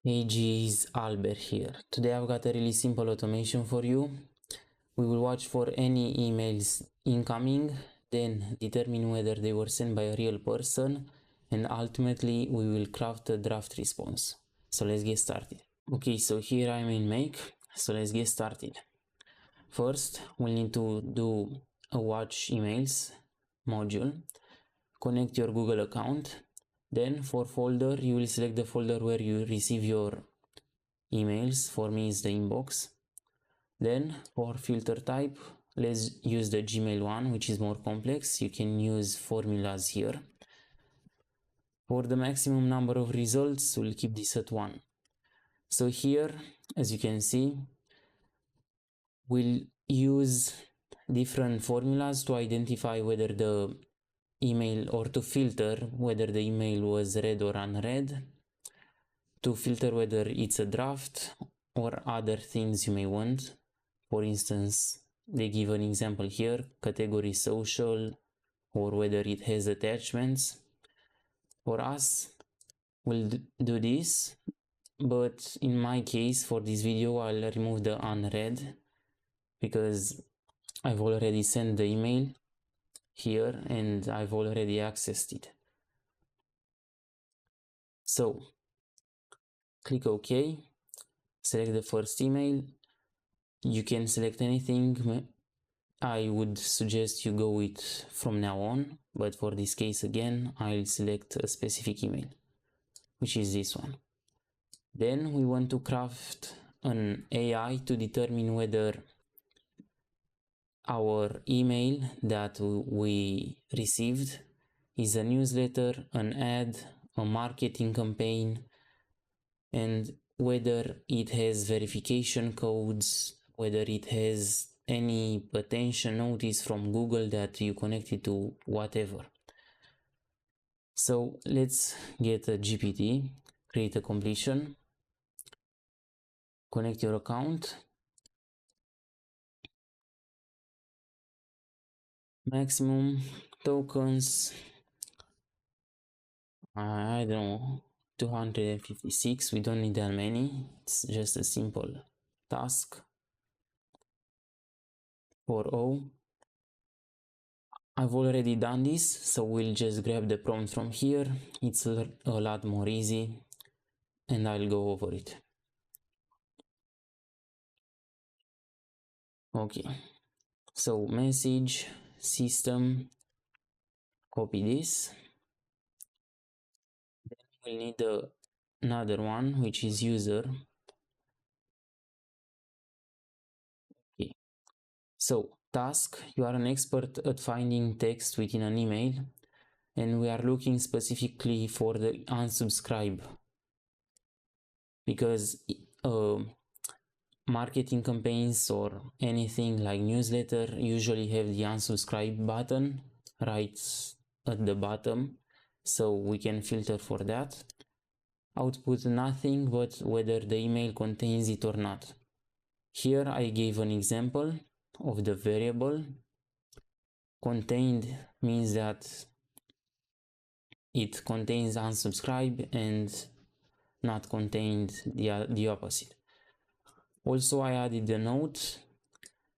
Hey G's, Albert here. Today I've got a really simple automation for you. We will watch for any emails incoming, then determine whether they were sent by a real person, and ultimately we will craft a draft response. So let's get started. Okay, so here I'm in Make, so let's get started. First, we'll need to do a watch emails module. Connect your Google account. Then for folder, you will select the folder where you receive your emails. For me is the inbox. Then for filter type, let's use the Gmail one, which is more complex. You can use formulas here. For the maximum number of results, we'll keep this at 1. So here, as you can see, we'll use different formulas to identify whether the email, or to filter whether the email was read or unread, to filter whether it's a draft or other things you may want. For instance, they give an example here, category social, or whether it has attachments. For us, we'll do this, but in my case, for this video, I'll remove the unread because I've already sent the email here and I've already accessed it. So click OK, select the first email. You can select anything. I would suggest you go with from now on, but for this case again, I'll select a specific email, which is this one. Then we want to craft an AI to determine whether our email that we received is a newsletter, an ad, a marketing campaign, and whether it has verification codes, whether it has any attention notice from Google that you connected to whatever. So let's get a GPT, create a completion, connect your account, maximum tokens, I don't know, 256. We don't need that many, it's just a simple task. For O, I've already done this, so we'll just grab the prompt from here. It's a lot more easy and I'll go over it. Okay, so message, system, copy this. Then we'll need another one, which is user. Okay, so task, you are an expert at finding text within an email, and we are looking specifically for the unsubscribe because marketing campaigns or anything like newsletter usually have the unsubscribe button right at the bottom, so we can filter for that. Output nothing but whether the email contains it or not. Here I gave an example of the variable. Contained means that it contains unsubscribe, and not contained the opposite. Also, I added a note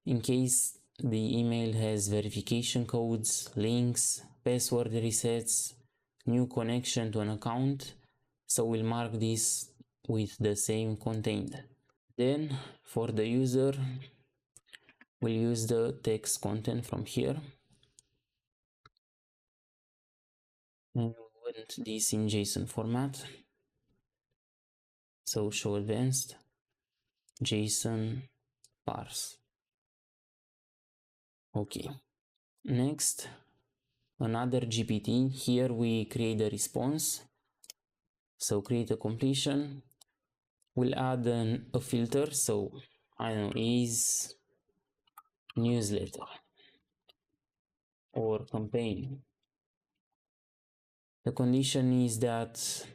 in case the email has verification codes, links, password resets, new connection to an account, so we'll mark this with the same contained. Then for the user, we'll use the text content from here, and we want this in JSON format, so show advanced, JSON parse. Okay, next, another GPT. Here we create a response, so create a completion. We'll add a filter, so I don't know, is newsletter or campaign. The condition is that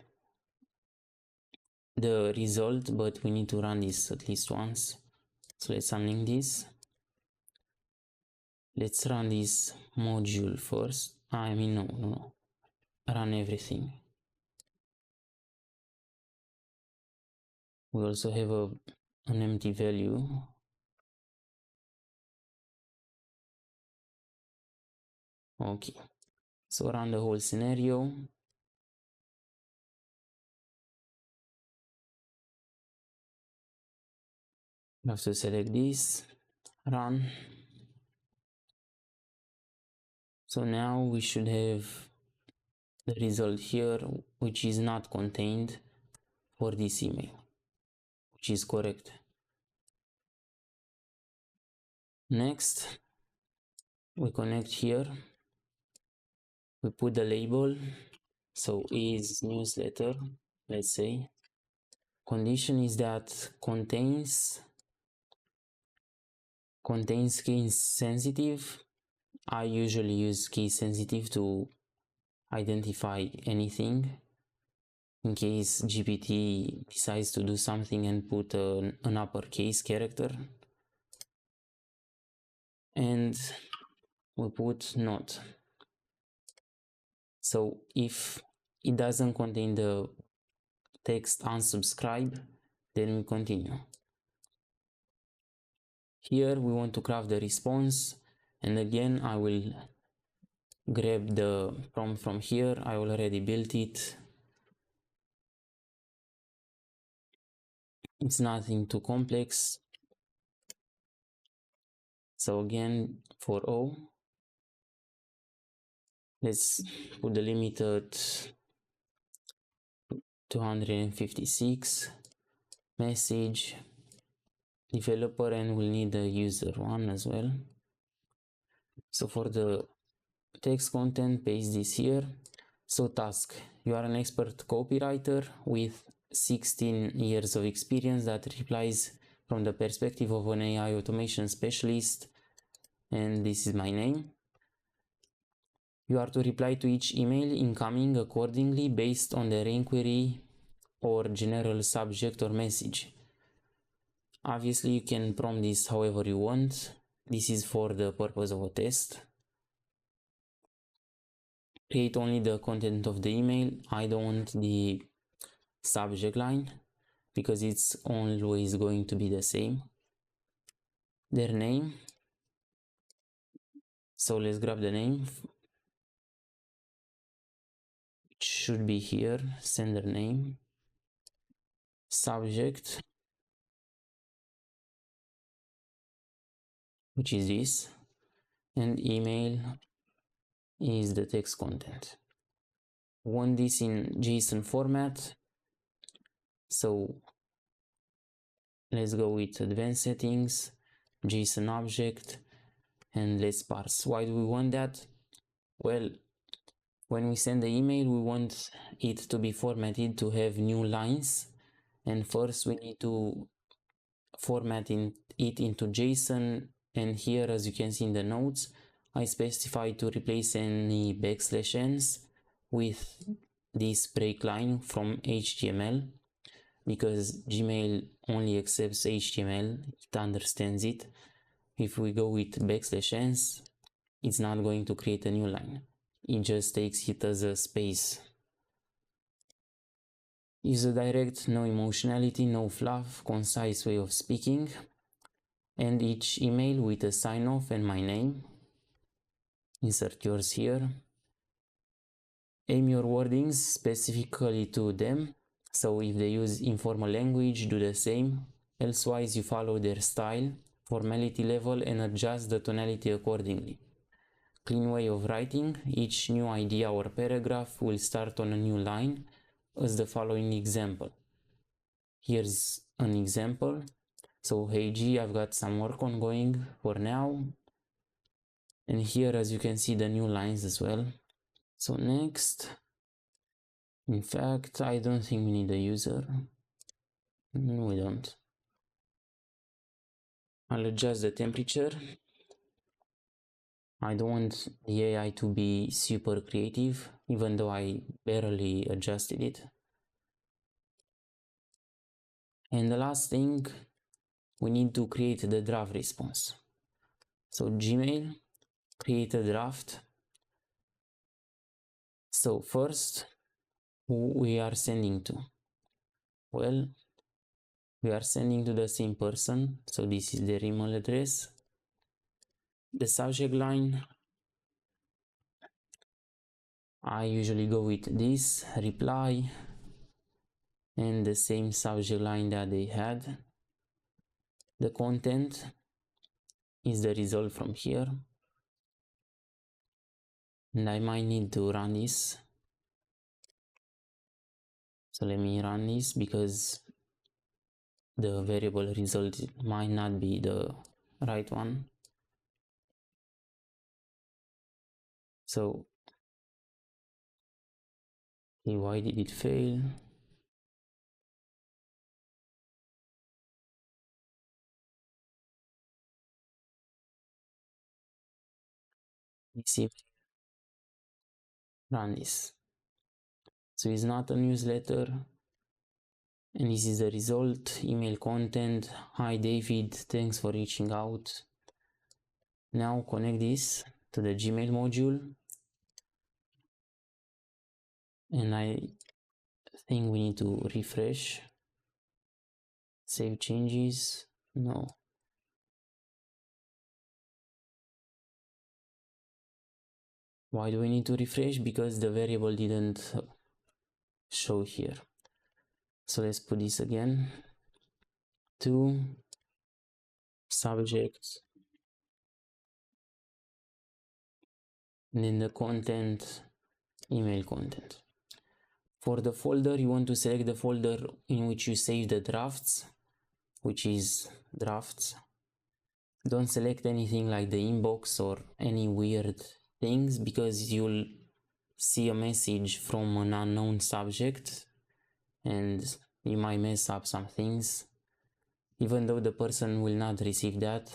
the result, but we need to run this at least once, so let's unlink this. Let's run this module first. No, run everything. We also have an empty value. Okay, so run the whole scenario. You have to select this, run. So now we should have the result here, which is not contained for this email, which is correct. Next, we connect here, we put the label, so is newsletter, let's say. Condition is that contains case sensitive. I usually use case sensitive to identify anything in case GPT decides to do something and put an uppercase character. And we put not. So if it doesn't contain the text unsubscribe, then we continue. Here we want to craft the response, and again I will grab the prompt from here. I already built it. It's nothing too complex. So again, for O, let's put the limit at 256, message, developer, and we'll need the user one as well. So for the text content, paste this here. So task, you are an expert copywriter with 16 years of experience that replies from the perspective of an AI automation specialist, and this is my name. You are to reply to each email incoming accordingly based on their inquiry or general subject or message. Obviously, you can prompt this however you want. This is for the purpose of a test. Create only the content of the email. I don't want the subject line because it's always going to be the same. Their name. So let's grab the name. It should be here. Sender name. Subject, which is this, and email is the text content. Want this in JSON format, so let's go with advanced settings, JSON object, and let's parse. Why do we want that? Well, when we send the email, we want it to be formatted to have new lines, and first we need to format it into JSON, and here, as you can see in the notes, I specify to replace any /n's with this break line from HTML, because Gmail only accepts HTML, it understands it. If we go with /n's, it's not going to create a new line, it just takes it as a space. Use a direct, no emotionality, no fluff, concise way of speaking. End each email with a sign off and my name. Insert yours here. Aim your wordings specifically to them. So if they use informal language, do the same. Elsewise, you follow their style, formality level, and adjust the tonality accordingly. Clean way of writing. Each new idea or paragraph will start on a new line as the following example. Here's an example. So, hey G, I've got some work ongoing for now. And here, as you can see, the new lines as well. So next, in fact, I don't think we need a user. We don't. I'll adjust the temperature. I don't want the AI to be super creative, even though I barely adjusted it. And the last thing, we need to create the draft response. So Gmail, create a draft. So first, who we are sending to? Well, We are sending to the same person, so this is their email address. The subject line, I usually go with this, reply, and the same subject line that they had. The content is the result from here, and I might need to run this. So let me run this because the variable result might not be the right one. So, okay, why did it fail? Let's see, run this. So it's not a newsletter, and this is the result. Email content. Hi David, thanks for reaching out. Now connect this to the Gmail module, and I think we need to refresh. Save changes. No. Why do we need to refresh? Because the variable didn't show here. So let's put this again. To subject, and then the content, email content. For the folder, you want to select the folder in which you save the drafts, which is drafts. Don't select anything like the inbox or any weird things, because you'll see a message from an unknown subject and you might mess up some things, even though the person will not receive that.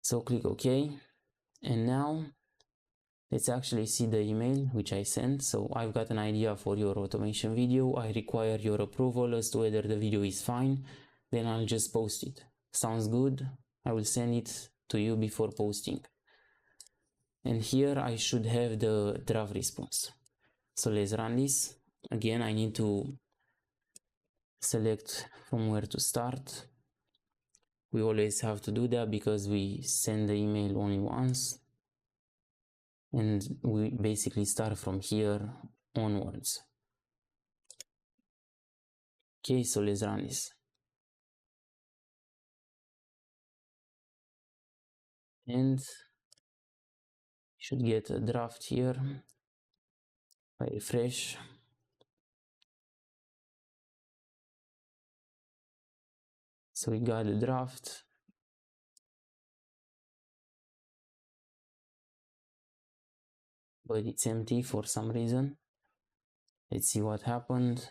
So click OK, and now let's actually see the email which I sent. So I've got an idea for your automation video. I require your approval as to whether the video is fine. Then I'll just post it. Sounds good? I will send it to you before posting. And here I should have the draft response. So let's run this. Again, I need to select from where to start. We always have to do that because we send the email only once. And we basically start from here onwards. Okay, so let's run this. And should get a draft here. I refresh. So we got the draft. But it's empty for some reason. Let's see what happened.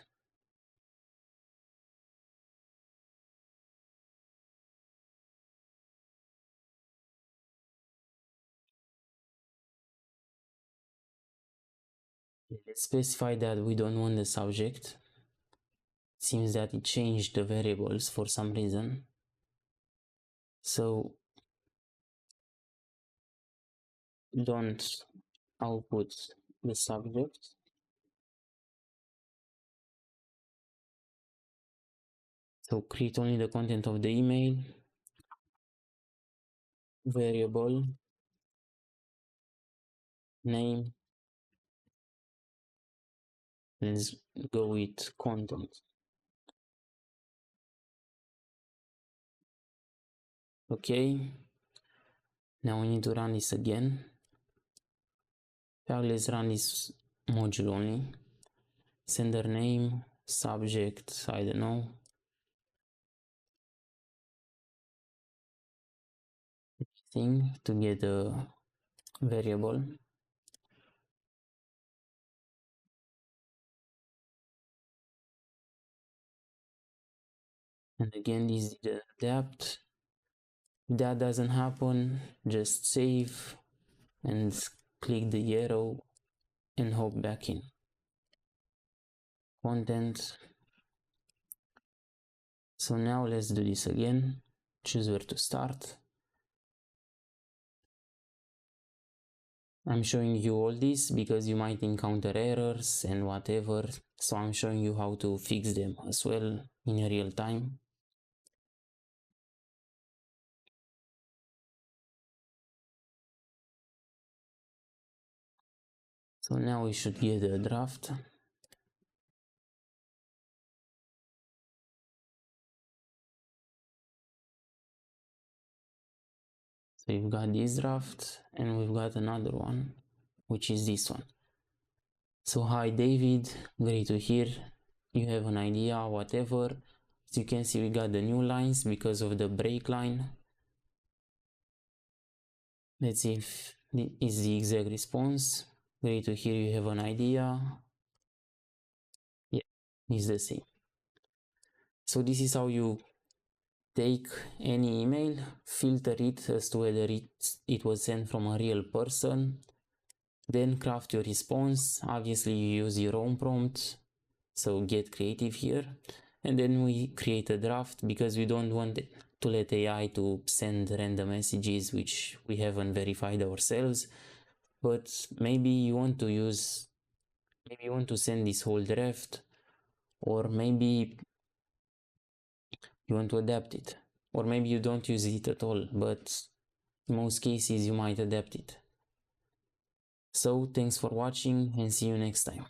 Let's specify that we don't want the subject. It seems that it changed the variables for some reason. So don't output the subject. So create only the content of the email, variable, name. Let's go with content. Okay. Now we need to run this again. Now let's run this module only. Sender name, subject, I don't know. Thing to get a variable. And again, this is the depth. If that doesn't happen, just save and click the arrow and hop back in. Content. So now let's do this again. Choose where to start. I'm showing you all this because you might encounter errors and whatever, so I'm showing you how to fix them as well in real time. So now we should get a draft. So you've got this draft and we've got another one, which is this one. So hi David, great to hear you have an idea, whatever. As you can see, we got the new lines because of the break line. Let's see if this is the exact response. Great to hear you have an idea. Yeah, it's the same. So this is how you take any email, filter it as to whether it was sent from a real person, then craft your response. Obviously you use your own prompt, so get creative here. And then we create a draft because we don't want to let AI to send random messages which we haven't verified ourselves. But maybe you want to send this whole draft, or maybe you want to adapt it, or maybe you don't use it at all, but in most cases you might adapt it. So thanks for watching and see you next time.